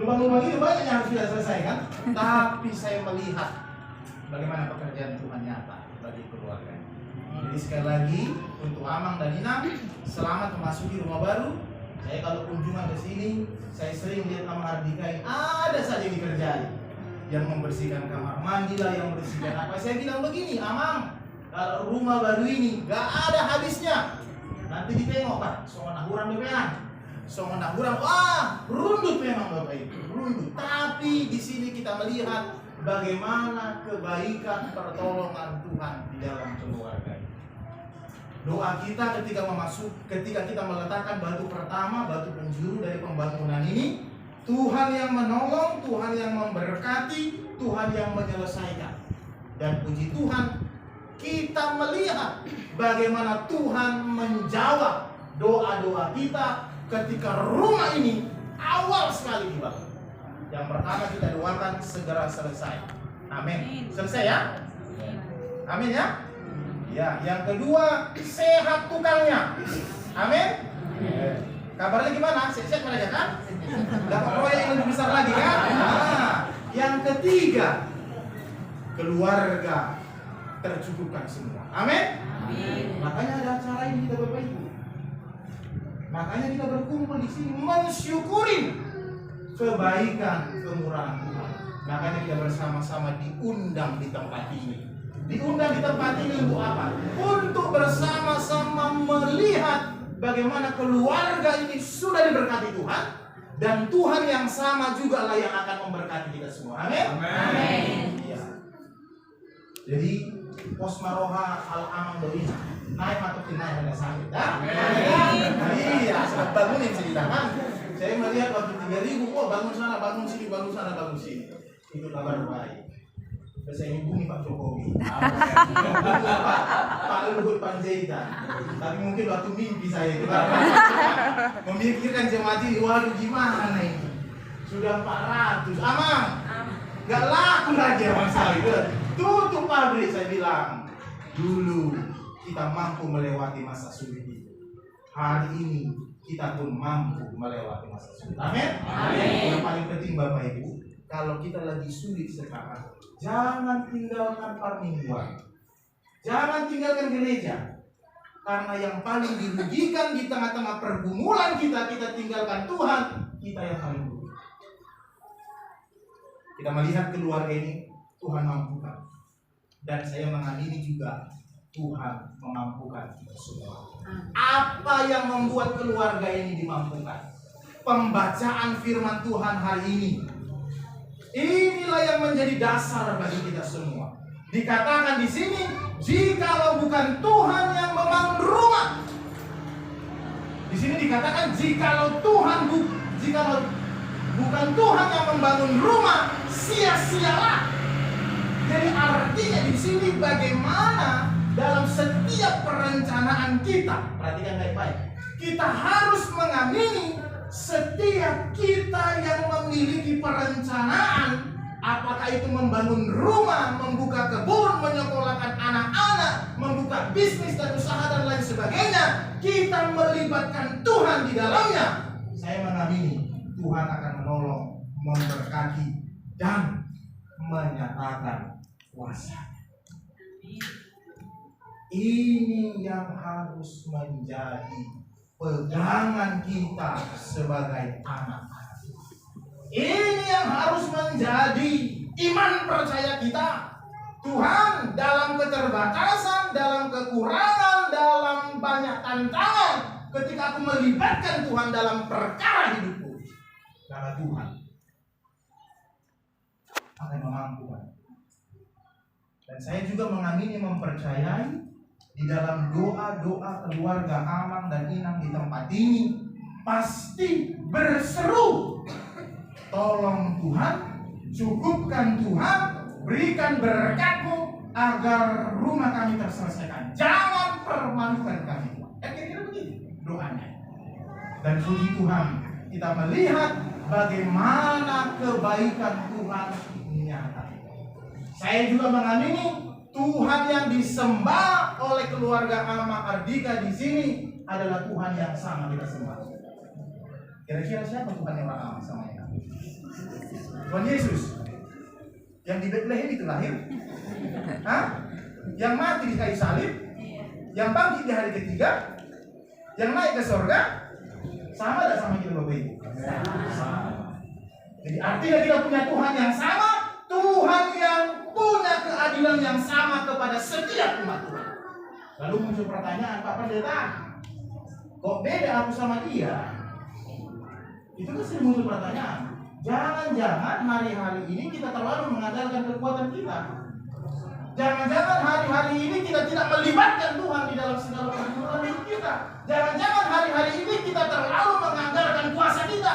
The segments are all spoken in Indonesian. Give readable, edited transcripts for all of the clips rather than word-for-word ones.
Lubang-lubang itu banyak yang harus kita selesaikan, tapi saya melihat bagaimana pekerjaan Tuhan nyata bagi keluarga. Jadi sekali lagi untuk Amang dan Inang, selamat memasuki rumah baru. Saya kalau kunjungan ke sini, saya sering lihat Amang Ardika ini ada saja yang dikerjai. Yang membersihkan kamar mandi lah, yang membersihkan apa. Saya bilang begini, Amang, kalau rumah baru ini gak ada habisnya. Nanti ditengok Pak, soal nahuran DPA. Soal nahuran, wah rundut memang Bapak Ibu, rundut. Tapi di sini kita melihat bagaimana kebaikan pertolongan Tuhan di dalam keluarga. Doa kita ketika kita meletakkan batu pertama, batu penjuru dari pembangunan ini, Tuhan yang menolong, Tuhan yang memberkati, Tuhan yang menyelesaikan. Dan puji Tuhan, kita melihat bagaimana Tuhan menjawab doa-doa kita ketika rumah ini awal sekali dibangun. Yang pertama kita doakan segera selesai. Amin. Selesai ya? Amin ya? Ya, yang kedua sehat tukangnya. Amin. Kabarnya gimana? Sehat mereka kan? Dapat proyek yang lebih besar lagi kan? Nah, yang ketiga keluarga tercukupkan semua. Amin. Makanya ada acara ini kita Bapak Ibu. Makanya kita berkumpul di sini mensyukuri kebaikan kemurahan Tuhan. Makanya kita bersama-sama diundang di tempat ini. Diundang di tempat ini untuk apa? Untuk bersama-sama melihat bagaimana keluarga ini sudah diberkati Tuhan, dan Tuhan yang sama juga lah yang akan memberkati kita semua. Amin. Amin. Ya. Jadi pos maroha al amang doi naik atau naik pada sakit dah. Iya, sangat bangunin cerita kan. Saya melihat waktu 3.000, oh bangun sana, bangun sini, bangun sana, bangun sini. Itu kabar baik. Terus saya hubungi Pak Jokowi, Pak Luhut Panjaitan. Tapi mungkin waktu mimpi saya itu memikirkan jemaat ini, waduh gimana ini? Sudah 400, Amang, gak laku lagi Amang saya. Tutup pabrik, saya bilang. Dulu kita mampu melewati masa sulit itu. Hari ini kita pun mampu melewati masa sulit. Amin. Yang paling penting Bapak Ibu, kalau kita lagi sulit sekarang, jangan tinggalkan permingguan, jangan tinggalkan gereja. Karena yang paling dirugikan di tengah-tengah pergumulan kita tinggalkan Tuhan, kita yang paling rugi. Kita melihat keluarga ini, Tuhan mampukan. Dan saya mengamini juga Tuhan memampukan kita semua. Apa yang membuat keluarga ini dimampukan? Pembacaan firman Tuhan hari ini. Inilah yang menjadi dasar bagi kita semua. Dikatakan di sini, jikalau bukan Tuhan yang membangun rumah. Di sini dikatakan jikalau bukan Tuhan yang membangun rumah, sia-sialah. Jadi artinya di sini bagaimana dalam setiap perencanaan kita, perhatikan baik-baik, kita harus mengamini setiap kita yang memiliki perencanaan, apakah itu membangun rumah, membuka kebun, menyekolahkan anak-anak, membuka bisnis dan usaha dan lain sebagainya, kita melibatkan Tuhan di dalamnya. Saya mengamini Tuhan akan menolong, memberkati, dan menyatakan kuasa. Ini yang harus menjadi pegangan kita sebagai anak-anak. Ini yang harus menjadi iman percaya kita. Tuhan dalam keterbatasan, dalam kekurangan, dalam banyak tantangan, ketika aku melibatkan Tuhan dalam perkara hidupku, karena Tuhan akan memampukan. Dan saya juga mengamini, mempercayai di dalam doa-doa keluarga Amang dan Inang di tempat ini pasti berseru, tolong Tuhan, cukupkan Tuhan, berikan berkat-Mu agar rumah kami terselesaikan. Jangan permalukan kami. Kira-kira begitu doanya. Dan puji Tuhan, kita melihat bagaimana kebaikan Tuhan nyata. Saya juga mengamini Tuhan yang disembah oleh keluarga Amang Ardika di sini adalah Tuhan yang sama kita sembah. Kira-kira siapa Tuhan yang ramah sama kita? Tuhan Yesus yang di Bethlehem itu lahir, yang mati di kayu salib, yang bangkit di hari ketiga, yang naik ke surga. Sama tidak sama kita Bapak Ibu? Sama. Jadi artinya kita punya Tuhan yang sama, Tuhan yang punya keadilan yang sama kepada setiap umat Tuhan. Lalu muncul pertanyaan, Pak Pendeta, kok beda aku sama dia? Itu kan sering muncul pertanyaan. Jangan-jangan hari-hari ini kita terlalu mengandalkan kekuatan kita. Jangan-jangan hari-hari ini kita tidak melibatkan Tuhan di dalam segala pergumulan hidup kita. Jangan-jangan hari-hari ini kita terlalu mengandalkan kuasa kita.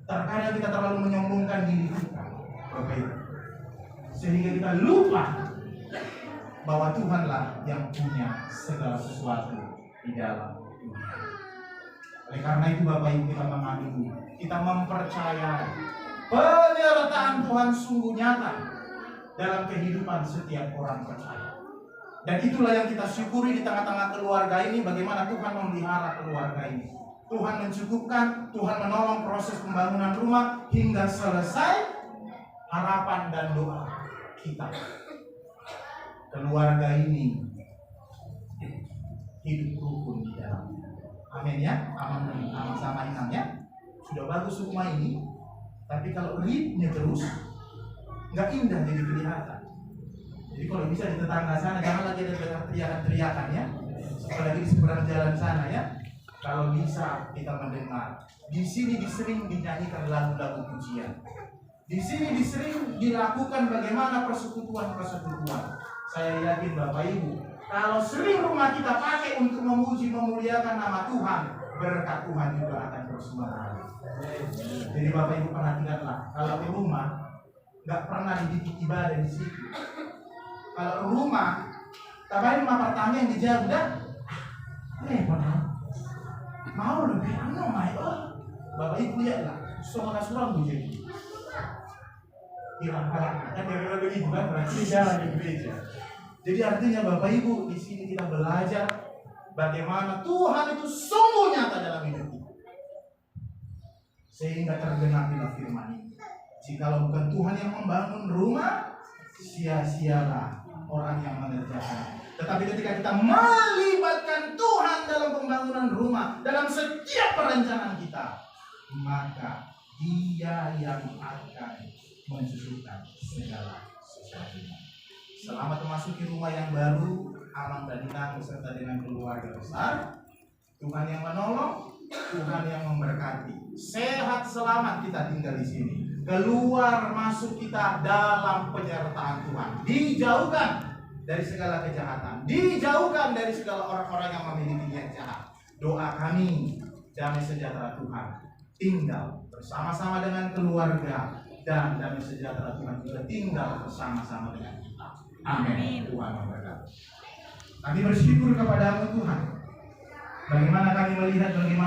Terkadang kita terlalu menyombongkan diri kita, sehingga kita lupa bahwa Tuhanlah yang punya segala sesuatu di dalam dunia. Oleh karena itu Bapak Ibu, kita mengandung, kita mempercayai penyertaan Tuhan sungguh nyata dalam kehidupan setiap orang percaya. Dan itulah yang kita syukuri di tengah-tengah keluarga ini, bagaimana Tuhan memelihara keluarga ini. Tuhan mencukupkan, Tuhan menolong proses pembangunan rumah hingga selesai. Harapan dan doa kita, keluarga ini hidup rukun di dalamnya. Amin ya, amin sama inangnya. Sudah bagus rumah ini, tapi kalau ribnya terus, nggak indah jadi kelihatan. Jadi kalau bisa di tetangga sana, jangan lagi ada teriakan-teriakan ya. Apalagi di seberang jalan sana ya. Kalau bisa kita mendengar. Di sini disering dinyanyikan lagu-lagu pujian. Di sini disering dilakukan bagaimana persekutuan-persekutuan. Saya yakin Bapak Ibu, kalau sering rumah kita pakai untuk memuji memuliakan nama Tuhan, berkat Tuhan juga akan terus mengalir. Jadi Bapak Ibu perhatikanlah, kalau di rumah nggak pernah dididik ibadah di situ. Kalau rumah, tabahin rumah pertama yang dijauh dah, mau lebih Bapak Ibu lihatlah, surang jadi hilang kalah. Kan dia begitu kan, berarti jalan di gereja. Jadi artinya Bapak Ibu, di sini kita belajar bagaimana Tuhan itu sungguh nyata dalam hidup kita. Sehingga tergenapilah firman ini. Jikalau bukan Tuhan yang membangun rumah, sia-sialah orang yang mengerjakan. Tetapi ketika kita melibatkan Tuhan dalam pembangunan rumah, dalam setiap perencanaan kita, maka Dia yang akan mensusukan segala sesuatunya. Selamat memasuki rumah yang baru, Amang dan Inang beserta dengan keluarga besar. Tuhan yang menolong, Tuhan yang memberkati. Sehat selamat kita tinggal di sini. Keluar masuk kita dalam penyertaan Tuhan. Dijauhkan dari segala kejahatan. Dijauhkan dari segala orang-orang yang memiliki niat jahat. Doa kami, damai sejahtera Tuhan tinggal bersama-sama dengan keluarga, dan damai sejahtera Tuhan juga tinggal bersama-sama dengan kita. Amin. Tuhan memberkati. Kami bersyukur kepadamu Tuhan. Bagaimana kami melihat bagaimana